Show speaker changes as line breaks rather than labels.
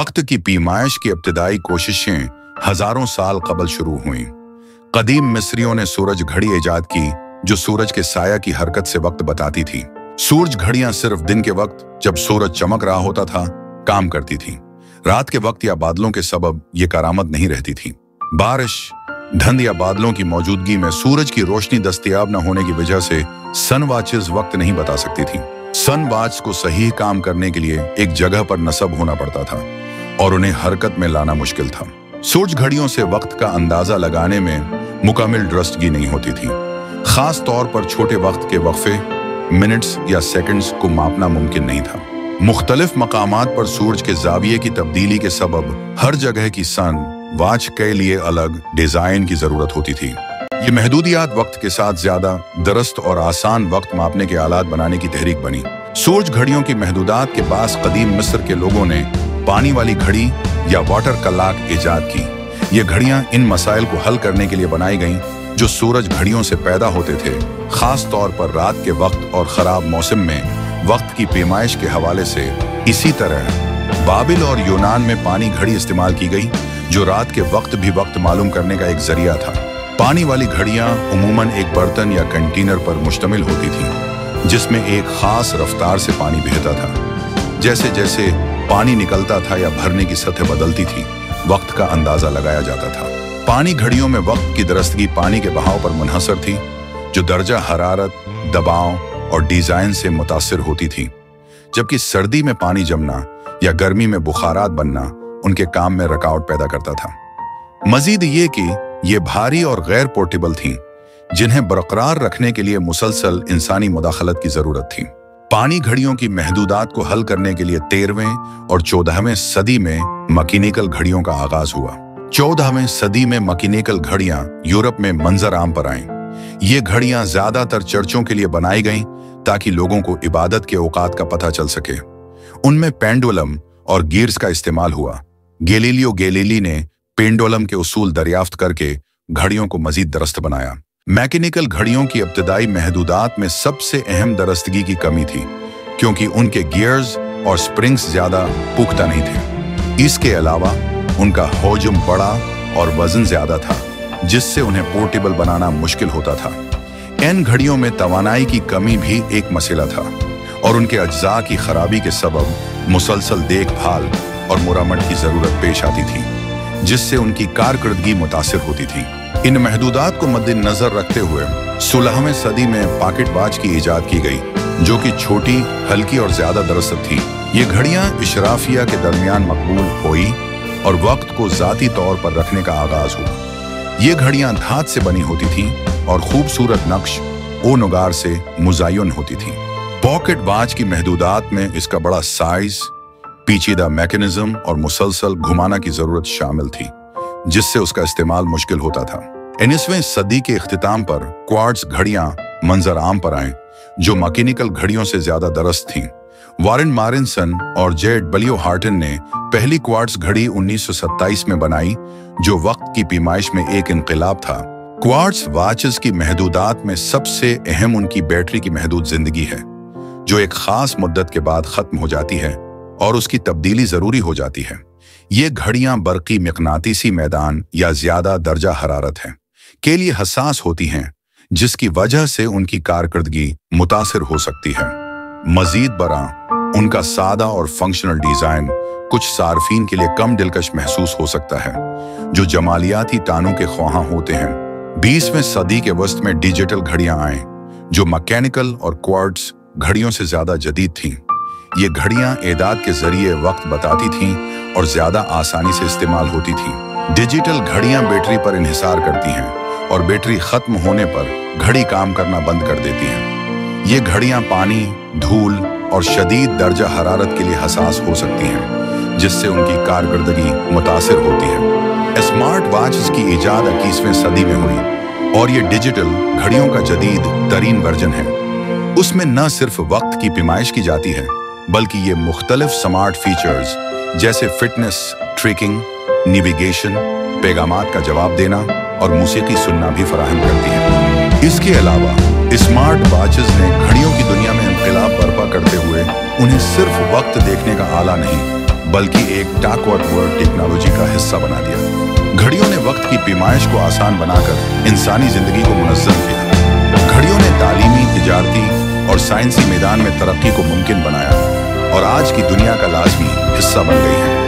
वक्त की पैमाइश की इब्तिदाई कोशिशें हजारों साल कबल शुरू हुईं। कदीम मिस्रियों ने सूरज घड़ी इजाद की जो सूरज के साया की हरकत से वक्त बताती थी। सूरज घड़ियां सिर्फ दिन के वक्त जब सूरज चमक रहा होता था काम करती थी। रात के वक्त या बादलों के सबब ये करामत नहीं रहती थी। बारिश, धुंध या बादलों की मौजूदगी में सूरज की रोशनी दस्तयाब न होने की वजह से सन वॉचेस वक्त नहीं बता सकती थी। सन वॉच को सही काम करने के लिए एक जगह पर नस्ब होना पड़ता था और उन्हें हरकत में लाना मुश्किल था। सूरज घड़ियों से वक्त का अंदाजा लगाने में मुकम्मल दुरुस्तगी नहीं होती थी। खास तौर पर छोटे वक्त के वक्फे, मिनट्स या सेकंड्स को मापना मुमकिन नहीं था। मुख्तलिफ मकामात पर सूरज के जाविये की तब्दीली के सबब हर जगह की सन वॉच के लिए अलग डिजाइन की जरूरत होती थी। ये महदूदियात वक्त के साथ ज्यादा दुरुस्त और आसान वक्त मापने के आलात बनाने की तहरीक बनी। सूरज घड़ियों की महदूदात के बास कदीम मिस्र के लोगों ने पानी वाली घड़ी या वाटर क्लॉक इजाद की। ये घड़ियां इन मसाइल को हल करने के लिए बनाई गईं जो सूरज घड़ियों से पैदा होते थे, खास तौर पर रात के वक्त और खराब मौसम में वक्त की पैमाइश के हवाले से। इसी तरह बाबिल और यूनान में पानी घड़ी इस्तेमाल की गई जो रात के वक्त भी वक्त मालूम करने का एक जरिया था। पानी वाली घड़ियां उमूमन एक बर्तन या कंटेनर पर मुश्तमिल होती थी जिसमें एक खास रफ्तार से पानी बहता था। जैसे जैसे पानी निकलता था या भरने की सतह बदलती थी, वक्त का अंदाजा लगाया जाता था। पानी घड़ियों में वक्त की दुरुस्तगी पानी के बहाव पर मुनहसर थी जो दर्जा हरारत, दबाव और डिजाइन से मुतासिर होती थी। जबकि सर्दी में पानी जमना या गर्मी में बुखारात बनना उनके काम में रुकावट पैदा करता था। मजीद ये कि ये भारी और गैर पोर्टेबल थीं जिन्हें बरकरार रखने के लिए मुसलसल इंसानी मुदाखलत की जरूरत थी। पानी घड़ियों की महदूदात को हल करने के लिए 13वें और 14वें सदी में मैकेनिकल घड़ियों का आगाज हुआ। 14वें सदी में मैकेनिकल घड़ियां यूरोप में मंजर आम पर आईं। ये घड़ियां ज्यादातर चर्चों के लिए बनाई गईं ताकि लोगों को इबादत के औकात का पता चल सके। उनमें पेंडुलम और गियर्स का इस्तेमाल हुआ। गैलीलियो गैलीली ने पेंडुलम के उसूल दरियाफ्त करके घड़ियों को मजीद दुरुस्त बनाया। मैकेनिकल घड़ियों की इब्तिदाई महदूदात में सबसे अहम दुरुस्तगी की कमी थी क्योंकि उनके गियर्स और स्प्रिंग्स ज्यादा पुख्ता नहीं थे। इसके अलावा उनका हजम बड़ा और वजन ज्यादा था जिससे उन्हें पोर्टेबल बनाना मुश्किल होता था। इन घड़ियों में तवानाई की कमी भी एक मसला था और उनके अज्जा की खराबी के सबब मुसलसल देखभाल और मुरम्मत की जरूरत पेश आती थी जिससे उनकी कारकर्दगी मुतासिर होती थी। इन महदूदात को मद्देनजर रखते हुए 16वीं सदी में पॉकेट वॉच की इजाद की गई जो कि छोटी, हल्की और ज्यादा दुरुस्त थी। ये घड़ियां इशराफिया के दरमियान मकबूल हुई और वक्त को जाती तौर पर रखने का आगाज हुआ। ये घड़ियां धात से बनी होती थीं और खूबसूरत नक्श ओ नुगार से मुज़य्यन होती थीं। पॉकेट वॉच की महदूदात में इसका बड़ा साइज, पेचीदा मैकेनिज्म और मुसलसल घुमाना की जरूरत शामिल थी जिससे उसका इस्तेमाल मुश्किल होता था। 19वीं सदी के इख्तिताम पर क्वार्ट्ज घड़ियां मंजर आम पर आए जो मैकेनिकल घड़ियों से ज्यादा दुरुस्त थीं। वॉरेन मारिनसन और जेड बलियो हार्टन ने पहली क्वार्ट्ज घड़ी 1927 में बनाई जो वक्त की पैमाइश में एक इनकलाब था। क्वार्ट्ज वॉचेस की महदूदात में सबसे अहम उनकी बैटरी की महदूद जिंदगी है जो एक खास मुद्दत के बाद खत्म हो जाती है और उसकी तब्दीली जरूरी हो जाती है। ये घड़ियां बरकी मकनातीसी मैदान या ज्यादा दर्जा हरारत है के लिए हसास होती हैं जिसकी वजह से उनकी कारकर्दगी मुतासिर हो सकती है। मजीद बरा उनका सादा और फंक्शनल डिजाइन कुछ सार्फिन के लिए कम दिलकश महसूस हो सकता है जो जमालियाती तानों के ख्वाहां होते हैं। 20वीं सदी के वस्त में डिजिटल घड़ियां आए जो मैकेनिकल और क्वार्ट्ज घड़ियों से ज्यादा जदीद थीं। ये घड़ियां एदाद के जरिए वक्त बताती थीं और ज्यादा आसानी से इस्तेमाल होती थीं। डिजिटल घड़ियां बैटरी पर इन्हिसार करती हैं और बैटरी खत्म होने पर घड़ी काम करना बंद कर देती हैं। ये घड़ियां पानी, धूल और शदीद दर्जा हरारत के लिए हसास हो सकती हैं जिससे उनकी कारकर्दगी मुतासिर होती है। स्मार्ट वॉचेस की इजाद 21वीं सदी में हुई और ये डिजिटल घड़ियों का जदीद तरीन वर्जन है। उसमें न सिर्फ वक्त की पैमाइश की जाती है बल्कि ये मुख्तलिफ स्मार्ट फीचर्स जैसे फिटनेस ट्रैकिंग, नेविगेशन, पैगामात का जवाब देना और मौसीकी सुनना भी फराहम करती है। इसके अलावा स्मार्ट वॉचेस ने घड़ियों की दुनिया में इनकलाब बर्पा करते हुए उन्हें सिर्फ वक्त देखने का आला नहीं बल्कि एक टाक-वर्ड टेक्नोलॉजी का हिस्सा बना दिया। घड़ियों ने वक्त की पैमाइश को आसान बनाकर इंसानी जिंदगी को मुनज़्ज़म किया। घड़ियों ने तालीमी, तिजारती और साइंसी मैदान में तरक्की को मुमकिन बनाया और आज की दुनिया का लाजमी हिस्सा बन गई है।